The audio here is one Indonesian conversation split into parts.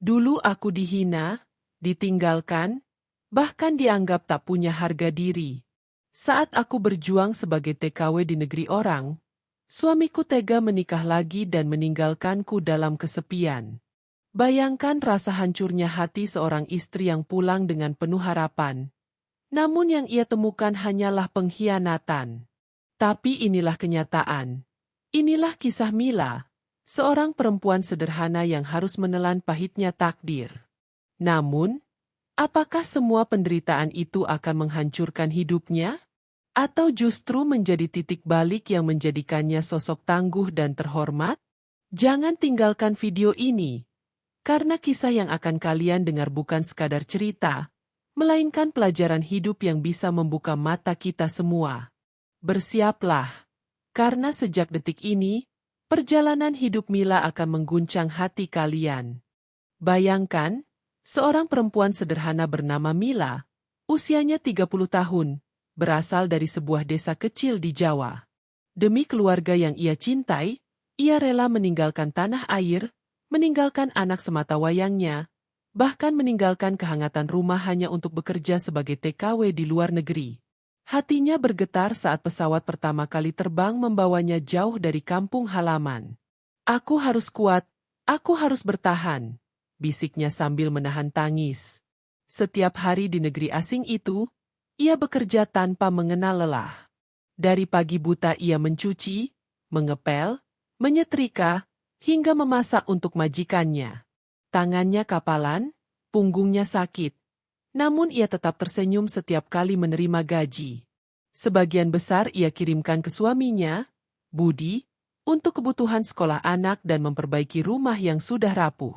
Dulu aku dihina, ditinggalkan, bahkan dianggap tak punya harga diri. Saat aku berjuang sebagai TKW di negeri orang, suamiku tega menikah lagi dan meninggalkanku dalam kesepian. Bayangkan rasa hancurnya hati seorang istri yang pulang dengan penuh harapan. Namun yang ia temukan hanyalah pengkhianatan. Tapi inilah kenyataan. Inilah kisah Mila, seorang perempuan sederhana yang harus menelan pahitnya takdir. Namun, apakah semua penderitaan itu akan menghancurkan hidupnya? Atau justru menjadi titik balik yang menjadikannya sosok tangguh dan terhormat? Jangan tinggalkan video ini, karena kisah yang akan kalian dengar bukan sekadar cerita, melainkan pelajaran hidup yang bisa membuka mata kita semua. Bersiaplah, karena sejak detik ini, perjalanan hidup Mila akan mengguncang hati kalian. Bayangkan, seorang perempuan sederhana bernama Mila, usianya 30 tahun, berasal dari sebuah desa kecil di Jawa. Demi keluarga yang ia cintai, ia rela meninggalkan tanah air, meninggalkan anak sematawayangnya, bahkan meninggalkan kehangatan rumah hanya untuk bekerja sebagai TKW di luar negeri. Hatinya bergetar saat pesawat pertama kali terbang membawanya jauh dari kampung halaman. "Aku harus kuat, aku harus bertahan," bisiknya sambil menahan tangis. Setiap hari di negeri asing itu, ia bekerja tanpa mengenal lelah. Dari pagi buta ia mencuci, mengepel, menyetrika, hingga memasak untuk majikannya. Tangannya kapalan, punggungnya sakit. Namun ia tetap tersenyum setiap kali menerima gaji. Sebagian besar ia kirimkan ke suaminya, Budi, untuk kebutuhan sekolah anak dan memperbaiki rumah yang sudah rapuh.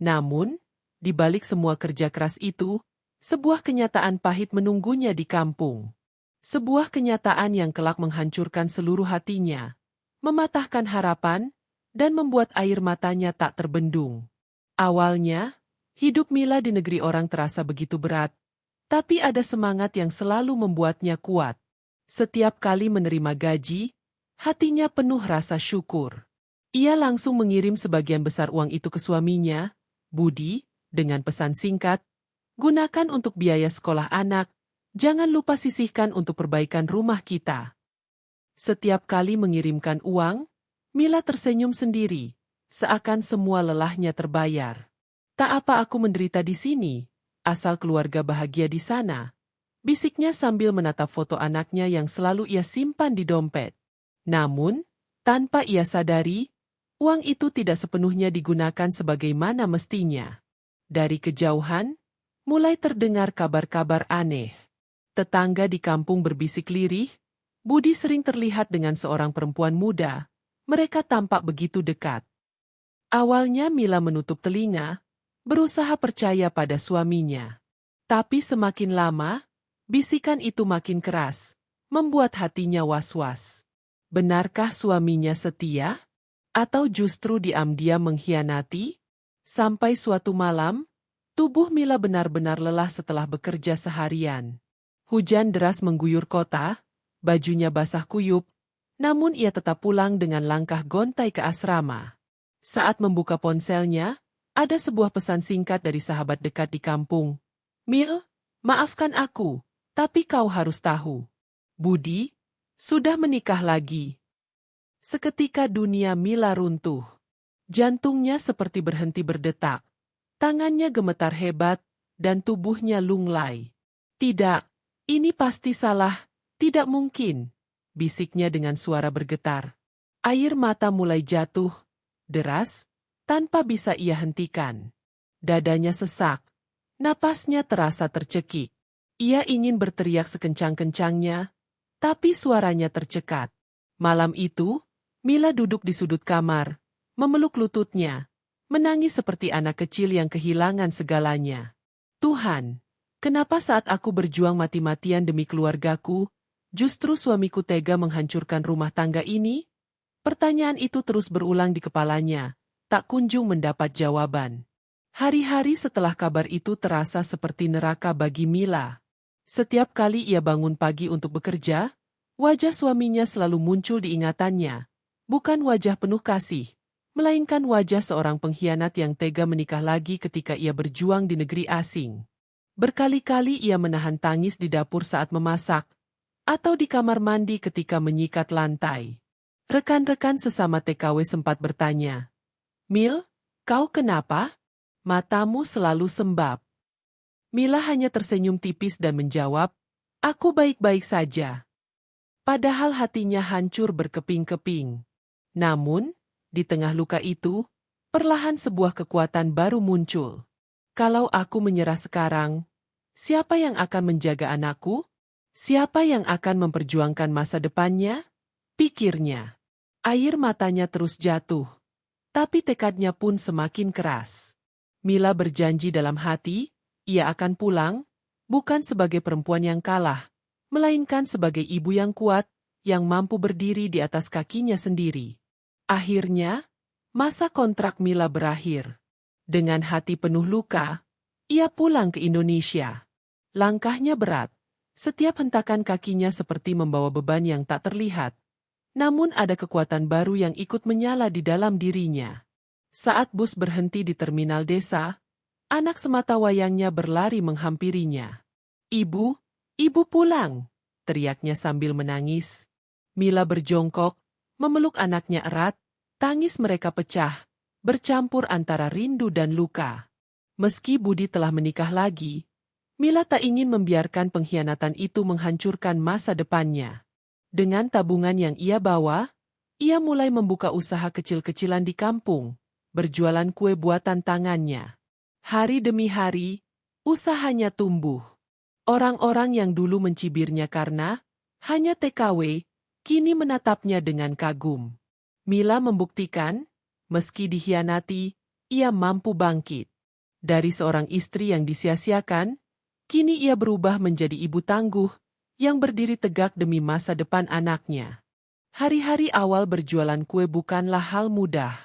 Namun, di balik semua kerja keras itu, sebuah kenyataan pahit menunggunya di kampung. Sebuah kenyataan yang kelak menghancurkan seluruh hatinya, mematahkan harapan, dan membuat air matanya tak terbendung. Awalnya, hidup Mila di negeri orang terasa begitu berat, tapi ada semangat yang selalu membuatnya kuat. Setiap kali menerima gaji, hatinya penuh rasa syukur. Ia langsung mengirim sebagian besar uang itu ke suaminya, Budi, dengan pesan singkat, "Gunakan untuk biaya sekolah anak, jangan lupa sisihkan untuk perbaikan rumah kita." Setiap kali mengirimkan uang, Mila tersenyum sendiri, seakan semua lelahnya terbayar. "Tak apa aku menderita di sini, asal keluarga bahagia di sana," bisiknya sambil menatap foto anaknya yang selalu ia simpan di dompet. Namun, tanpa ia sadari, uang itu tidak sepenuhnya digunakan sebagaimana mestinya. Dari kejauhan, mulai terdengar kabar-kabar aneh. Tetangga di kampung berbisik lirih, Budi sering terlihat dengan seorang perempuan muda. Mereka tampak begitu dekat. Awalnya Mila menutup telinga, berusaha percaya pada suaminya. Tapi semakin lama, bisikan itu makin keras, membuat hatinya was-was. Benarkah suaminya setia? Atau justru diam-diam mengkhianati? Sampai suatu malam, tubuh Mila benar-benar lelah setelah bekerja seharian. Hujan deras mengguyur kota, bajunya basah kuyup, namun ia tetap pulang dengan langkah gontai ke asrama. Saat membuka ponselnya, ada sebuah pesan singkat dari sahabat dekat di kampung. "Mil, maafkan aku, tapi kau harus tahu. Budi sudah menikah lagi." Seketika dunia Mila runtuh. Jantungnya seperti berhenti berdetak. Tangannya gemetar hebat, dan tubuhnya lunglai. "Tidak, ini pasti salah, tidak mungkin," bisiknya dengan suara bergetar. Air mata mulai jatuh, deras, tanpa bisa ia hentikan. Dadanya sesak, napasnya terasa tercekik. Ia ingin berteriak sekencang-kencangnya, tapi suaranya tercekat. Malam itu, Mila duduk di sudut kamar, memeluk lututnya, menangis seperti anak kecil yang kehilangan segalanya. "Tuhan, kenapa saat aku berjuang mati-matian demi keluargaku, justru suamiku tega menghancurkan rumah tangga ini?" Pertanyaan itu terus berulang di kepalanya, tak kunjung mendapat jawaban. Hari-hari setelah kabar itu terasa seperti neraka bagi Mila. Setiap kali ia bangun pagi untuk bekerja, wajah suaminya selalu muncul di ingatannya. Bukan wajah penuh kasih, melainkan wajah seorang pengkhianat yang tega menikah lagi ketika ia berjuang di negeri asing. Berkali-kali ia menahan tangis di dapur saat memasak, atau di kamar mandi ketika menyikat lantai. Rekan-rekan sesama TKW sempat bertanya, "Mil, kau kenapa? Matamu selalu sembab." Mila hanya tersenyum tipis dan menjawab, "Aku baik-baik saja." Padahal hatinya hancur berkeping-keping. Namun, di tengah luka itu, perlahan sebuah kekuatan baru muncul. Kalau aku menyerah sekarang, siapa yang akan menjaga anakku? Siapa yang akan memperjuangkan masa depannya? Pikirnya. Air matanya terus jatuh, tapi tekadnya pun semakin keras. Mila berjanji dalam hati, ia akan pulang, bukan sebagai perempuan yang kalah, melainkan sebagai ibu yang kuat, yang mampu berdiri di atas kakinya sendiri. Akhirnya, masa kontrak Mila berakhir. Dengan hati penuh luka, ia pulang ke Indonesia. Langkahnya berat, setiap hentakan kakinya seperti membawa beban yang tak terlihat. Namun ada kekuatan baru yang ikut menyala di dalam dirinya. Saat bus berhenti di terminal desa, anak sematawayangnya berlari menghampirinya. "Ibu, ibu pulang!" teriaknya sambil menangis. Mila berjongkok, memeluk anaknya erat, tangis mereka pecah, bercampur antara rindu dan luka. Meski Budi telah menikah lagi, Mila tak ingin membiarkan pengkhianatan itu menghancurkan masa depannya. Dengan tabungan yang ia bawa, ia mulai membuka usaha kecil-kecilan di kampung, berjualan kue buatan tangannya. Hari demi hari, usahanya tumbuh. Orang-orang yang dulu mencibirnya karena hanya TKW, kini menatapnya dengan kagum. Mila membuktikan, meski dikhianati, ia mampu bangkit. Dari seorang istri yang disia-siakan, kini ia berubah menjadi ibu tangguh, yang berdiri tegak demi masa depan anaknya. Hari-hari awal berjualan kue bukanlah hal mudah.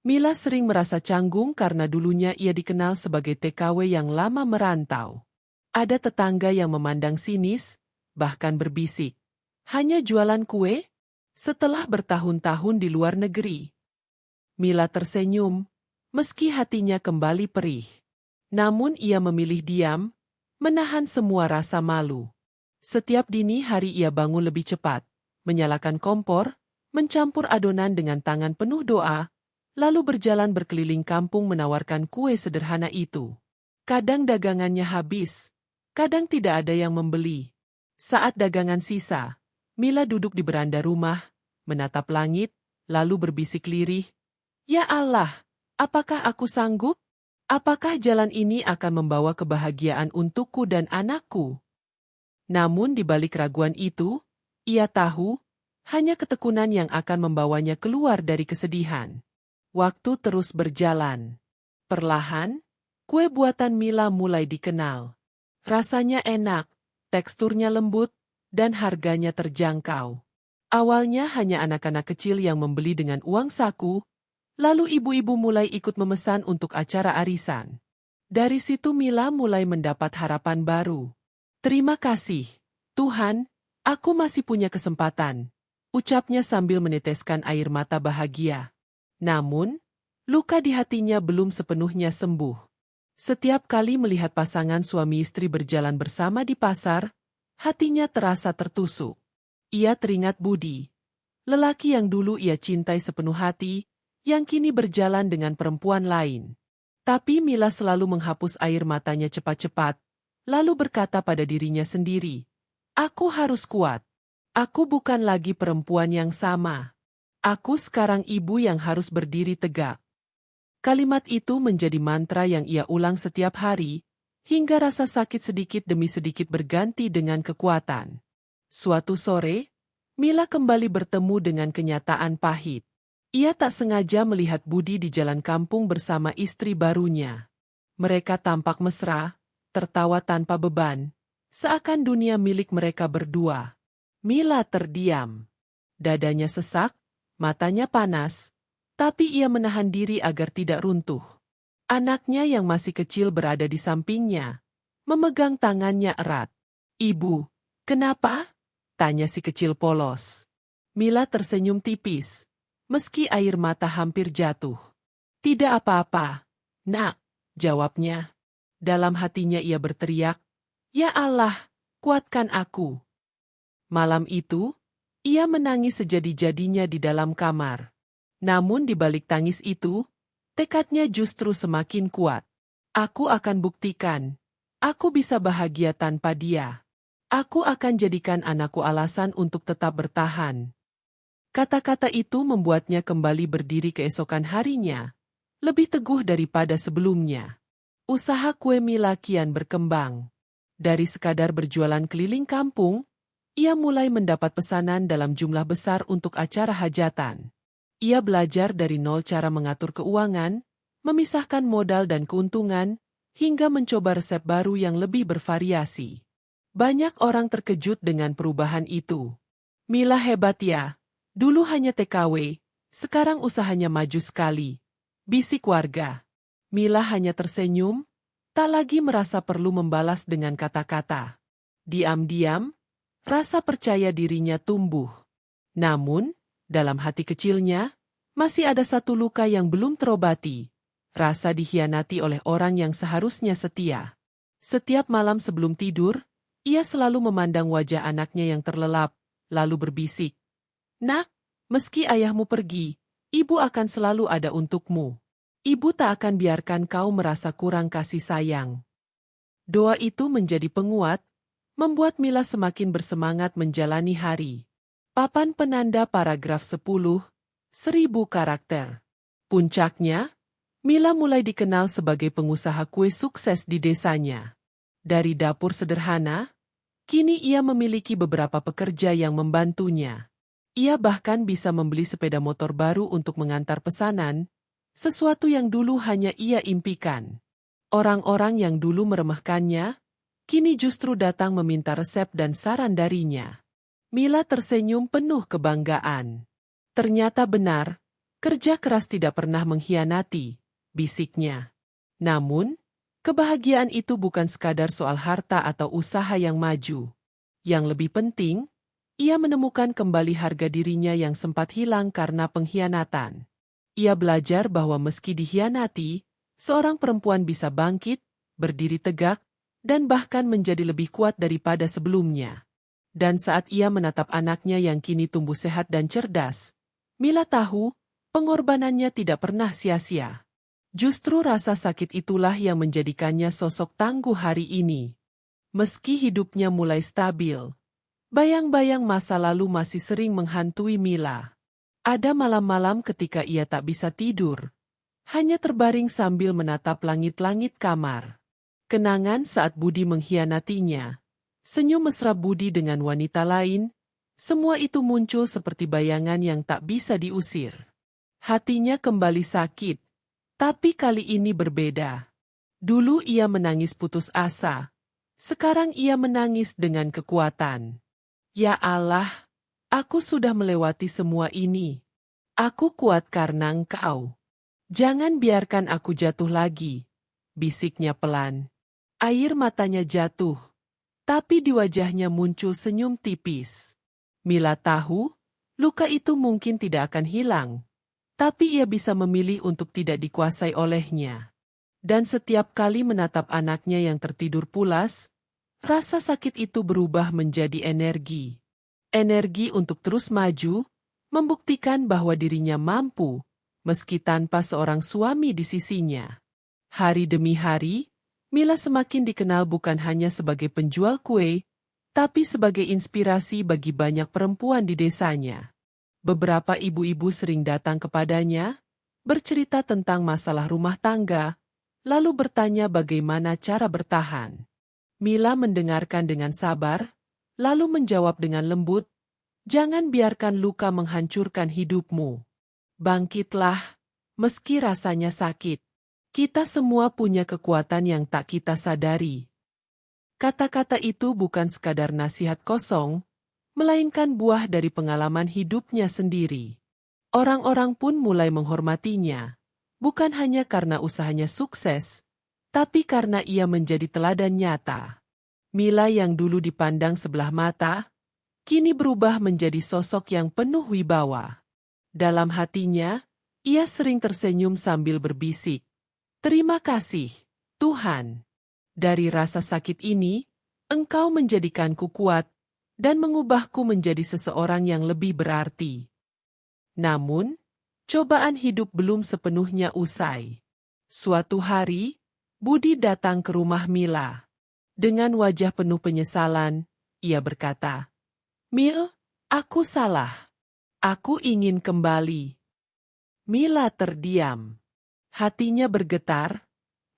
Mila sering merasa canggung karena dulunya ia dikenal sebagai TKW yang lama merantau. Ada tetangga yang memandang sinis, bahkan berbisik, "Hanya jualan kue?" Setelah bertahun-tahun di luar negeri. Mila tersenyum, meski hatinya kembali perih. Namun ia memilih diam, menahan semua rasa malu. Setiap dini hari ia bangun lebih cepat, menyalakan kompor, mencampur adonan dengan tangan penuh doa, lalu berjalan berkeliling kampung menawarkan kue sederhana itu. Kadang dagangannya habis, kadang tidak ada yang membeli. Saat dagangan sisa, Mila duduk di beranda rumah, menatap langit, lalu berbisik lirih, "Ya Allah, apakah aku sanggup? Apakah jalan ini akan membawa kebahagiaan untukku dan anakku?" Namun di balik keraguan itu, ia tahu, hanya ketekunan yang akan membawanya keluar dari kesedihan. Waktu terus berjalan. Perlahan, kue buatan Mila mulai dikenal. Rasanya enak, teksturnya lembut, dan harganya terjangkau. Awalnya hanya anak-anak kecil yang membeli dengan uang saku, lalu ibu-ibu mulai ikut memesan untuk acara arisan. Dari situ Mila mulai mendapat harapan baru. "Terima kasih, Tuhan, aku masih punya kesempatan," ucapnya sambil meneteskan air mata bahagia. Namun, luka di hatinya belum sepenuhnya sembuh. Setiap kali melihat pasangan suami istri berjalan bersama di pasar, hatinya terasa tertusuk. Ia teringat Budi, lelaki yang dulu ia cintai sepenuh hati, yang kini berjalan dengan perempuan lain. Tapi Mila selalu menghapus air matanya cepat-cepat, lalu berkata pada dirinya sendiri, "Aku harus kuat. Aku bukan lagi perempuan yang sama. Aku sekarang ibu yang harus berdiri tegak." Kalimat itu menjadi mantra yang ia ulang setiap hari, hingga rasa sakit sedikit demi sedikit berganti dengan kekuatan. Suatu sore, Mila kembali bertemu dengan kenyataan pahit. Ia tak sengaja melihat Budi di jalan kampung bersama istri barunya. Mereka tampak mesra, tertawa tanpa beban, seakan dunia milik mereka berdua. Mila terdiam. Dadanya sesak, matanya panas, tapi ia menahan diri agar tidak runtuh. Anaknya yang masih kecil berada di sampingnya, memegang tangannya erat. "Ibu, kenapa?" tanya si kecil polos. Mila tersenyum tipis. meski air mata hampir jatuh. Tidak apa-apa, nak, jawabnya. Dalam hatinya ia berteriak, "Ya Allah, kuatkan aku." Malam itu, ia menangis sejadi-jadinya di dalam kamar. Namun di balik tangis itu, tekadnya justru semakin kuat. Aku akan buktikan. Aku bisa bahagia tanpa dia. Aku akan jadikan anakku alasan untuk tetap bertahan. Kata-kata itu membuatnya kembali berdiri keesokan harinya, lebih teguh daripada sebelumnya. Usaha kue Mila kian berkembang. Dari sekadar berjualan keliling kampung, ia mulai mendapat pesanan dalam jumlah besar untuk acara hajatan. Ia belajar dari nol cara mengatur keuangan, memisahkan modal dan keuntungan, hingga mencoba resep baru yang lebih bervariasi. Banyak orang terkejut dengan perubahan itu. "Mila hebat ya, dulu hanya TKW, sekarang usahanya maju sekali," bisik warga. Mila hanya tersenyum, tak lagi merasa perlu membalas dengan kata-kata. Diam-diam, rasa percaya dirinya tumbuh. Namun, dalam hati kecilnya, masih ada satu luka yang belum terobati. Rasa dikhianati oleh orang yang seharusnya setia. Setiap malam sebelum tidur, ia selalu memandang wajah anaknya yang terlelap, lalu berbisik, "Nak, meski ayahmu pergi, ibu akan selalu ada untukmu. Ibu tak akan biarkan kau merasa kurang kasih sayang." Doa itu menjadi penguat, membuat Mila semakin bersemangat menjalani hari. Papan penanda paragraf 10, 1000 karakter. Puncaknya, Mila mulai dikenal sebagai pengusaha kue sukses di desanya. Dari dapur sederhana, kini ia memiliki beberapa pekerja yang membantunya. Ia bahkan bisa membeli sepeda motor baru untuk mengantar pesanan, sesuatu yang dulu hanya ia impikan. Orang-orang yang dulu meremehkannya, kini justru datang meminta resep dan saran darinya. Mila tersenyum penuh kebanggaan. Ternyata benar, kerja keras tidak pernah mengkhianati, bisiknya. Namun, kebahagiaan itu bukan sekadar soal harta atau usaha yang maju. Yang lebih penting, ia menemukan kembali harga dirinya yang sempat hilang karena pengkhianatan. Ia belajar bahwa meski dikhianati, seorang perempuan bisa bangkit, berdiri tegak, dan bahkan menjadi lebih kuat daripada sebelumnya. Dan saat ia menatap anaknya yang kini tumbuh sehat dan cerdas, Mila tahu, pengorbanannya tidak pernah sia-sia. Justru rasa sakit itulah yang menjadikannya sosok tangguh hari ini. Meski hidupnya mulai stabil, bayang-bayang masa lalu masih sering menghantui Mila. Ada malam-malam ketika ia tak bisa tidur, hanya terbaring sambil menatap langit-langit kamar. Kenangan saat Budi mengkhianatinya, senyum mesra Budi dengan wanita lain, semua itu muncul seperti bayangan yang tak bisa diusir. Hatinya kembali sakit. Tapi kali ini berbeda. Dulu ia menangis putus asa. Sekarang ia menangis dengan kekuatan. "Ya Allah, aku sudah melewati semua ini. Aku kuat karena Engkau. Jangan biarkan aku jatuh lagi," bisiknya pelan. Air matanya jatuh, tapi di wajahnya muncul senyum tipis. Mila tahu, luka itu mungkin tidak akan hilang. Tapi ia bisa memilih untuk tidak dikuasai olehnya. Dan setiap kali menatap anaknya yang tertidur pulas, rasa sakit itu berubah menjadi energi. Energi untuk terus maju, membuktikan bahwa dirinya mampu, meski tanpa seorang suami di sisinya. Hari demi hari, Mila semakin dikenal bukan hanya sebagai penjual kue, tapi sebagai inspirasi bagi banyak perempuan di desanya. Beberapa ibu-ibu sering datang kepadanya, bercerita tentang masalah rumah tangga, lalu bertanya bagaimana cara bertahan. Mila mendengarkan dengan sabar, lalu menjawab dengan lembut, "Jangan biarkan luka menghancurkan hidupmu. Bangkitlah, meski rasanya sakit. Kita semua punya kekuatan yang tak kita sadari." Kata-kata itu bukan sekadar nasihat kosong, melainkan buah dari pengalaman hidupnya sendiri. Orang-orang pun mulai menghormatinya, bukan hanya karena usahanya sukses, tapi karena ia menjadi teladan nyata. Mila yang dulu dipandang sebelah mata, kini berubah menjadi sosok yang penuh wibawa. Dalam hatinya, ia sering tersenyum sambil berbisik, "Terima kasih, Tuhan. Dari rasa sakit ini, Engkau menjadikanku kuat dan mengubahku menjadi seseorang yang lebih berarti." Namun, cobaan hidup belum sepenuhnya usai. Suatu hari, Budi datang ke rumah Mila. Dengan wajah penuh penyesalan, ia berkata, "Mil, aku salah. Aku ingin kembali." Mila terdiam. Hatinya bergetar,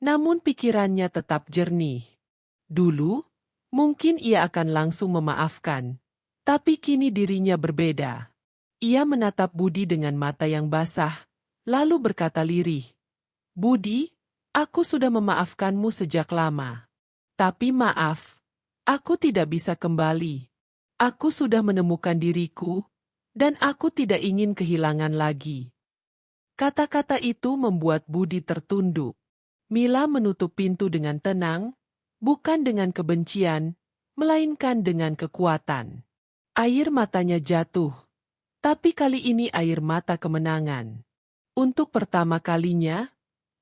namun pikirannya tetap jernih. Dulu, mungkin ia akan langsung memaafkan, tapi kini dirinya berbeda. Ia menatap Budi dengan mata yang basah, lalu berkata lirih, "Budi, aku sudah memaafkanmu sejak lama. Tapi maaf, aku tidak bisa kembali. Aku sudah menemukan diriku, dan aku tidak ingin kehilangan lagi." Kata-kata itu membuat Budi tertunduk. Mila menutup pintu dengan tenang, bukan dengan kebencian, melainkan dengan kekuatan. Air matanya jatuh, tapi kali ini air mata kemenangan. Untuk pertama kalinya,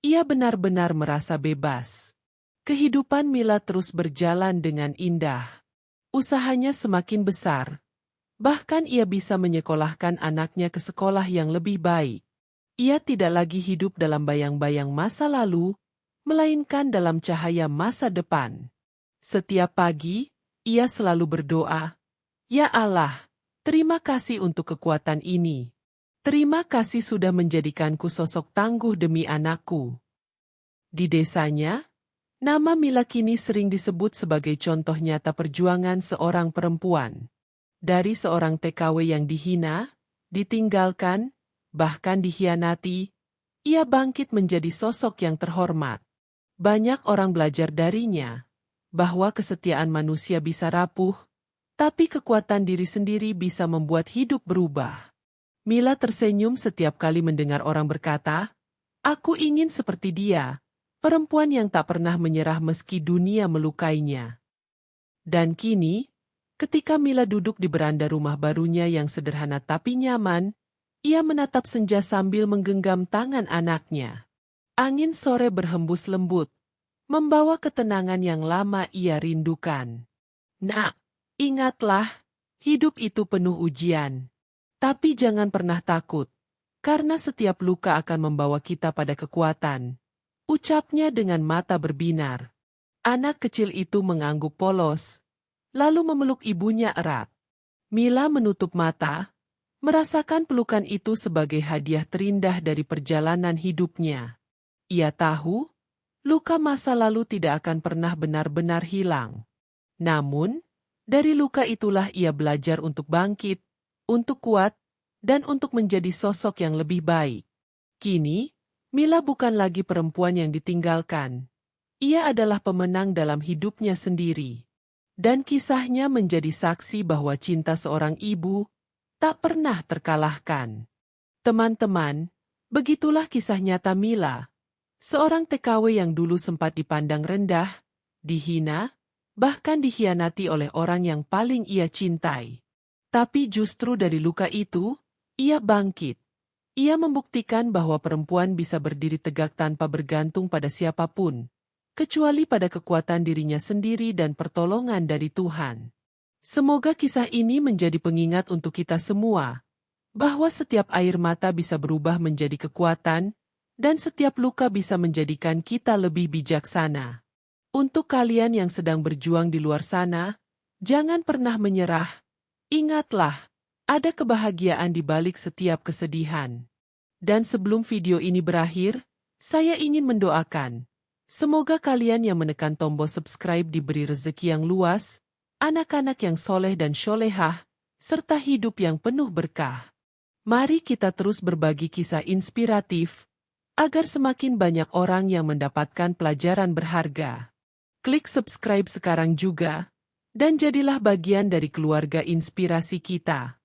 ia benar-benar merasa bebas. Kehidupan Mila terus berjalan dengan indah. Usahanya semakin besar. Bahkan ia bisa menyekolahkan anaknya ke sekolah yang lebih baik. Ia tidak lagi hidup dalam bayang-bayang masa lalu, melainkan dalam cahaya masa depan. Setiap pagi, ia selalu berdoa, "Ya Allah, terima kasih untuk kekuatan ini. Terima kasih sudah menjadikanku sosok tangguh demi anakku." Di desanya, nama Mila kini sering disebut sebagai contoh nyata perjuangan seorang perempuan. Dari seorang TKW yang dihina, ditinggalkan, bahkan dikhianati, ia bangkit menjadi sosok yang terhormat. Banyak orang belajar darinya, bahwa kesetiaan manusia bisa rapuh, tapi kekuatan diri sendiri bisa membuat hidup berubah. Mila tersenyum setiap kali mendengar orang berkata, "Aku ingin seperti dia, perempuan yang tak pernah menyerah meski dunia melukainya." Dan kini, ketika Mila duduk di beranda rumah barunya yang sederhana tapi nyaman, ia menatap senja sambil menggenggam tangan anaknya. Angin sore berhembus lembut, membawa ketenangan yang lama ia rindukan. "Nak, ingatlah, hidup itu penuh ujian. Tapi jangan pernah takut, karena setiap luka akan membawa kita pada kekuatan," ucapnya dengan mata berbinar. Anak kecil itu mengangguk polos, lalu memeluk ibunya erat. Mila menutup mata, merasakan pelukan itu sebagai hadiah terindah dari perjalanan hidupnya. Ia tahu, luka masa lalu tidak akan pernah benar-benar hilang. Namun, dari luka itulah ia belajar untuk bangkit, untuk kuat, dan untuk menjadi sosok yang lebih baik. Kini, Mila bukan lagi perempuan yang ditinggalkan. Ia adalah pemenang dalam hidupnya sendiri. Dan kisahnya menjadi saksi bahwa cinta seorang ibu tak pernah terkalahkan. Teman-teman, begitulah kisah nyata Mila, seorang TKW yang dulu sempat dipandang rendah, dihina, bahkan dikhianati oleh orang yang paling ia cintai. Tapi justru dari luka itu, ia bangkit. Ia membuktikan bahwa perempuan bisa berdiri tegak tanpa bergantung pada siapapun, kecuali pada kekuatan dirinya sendiri dan pertolongan dari Tuhan. Semoga kisah ini menjadi pengingat untuk kita semua, bahwa setiap air mata bisa berubah menjadi kekuatan, dan setiap luka bisa menjadikan kita lebih bijaksana. Untuk kalian yang sedang berjuang di luar sana, jangan pernah menyerah. Ingatlah, ada kebahagiaan di balik setiap kesedihan. Dan sebelum video ini berakhir, saya ingin mendoakan, semoga kalian yang menekan tombol subscribe diberi rezeki yang luas, anak-anak yang soleh dan sholehah, serta hidup yang penuh berkah. Mari kita terus berbagi kisah inspiratif, agar semakin banyak orang yang mendapatkan pelajaran berharga. Klik subscribe sekarang juga, dan jadilah bagian dari keluarga inspirasi kita.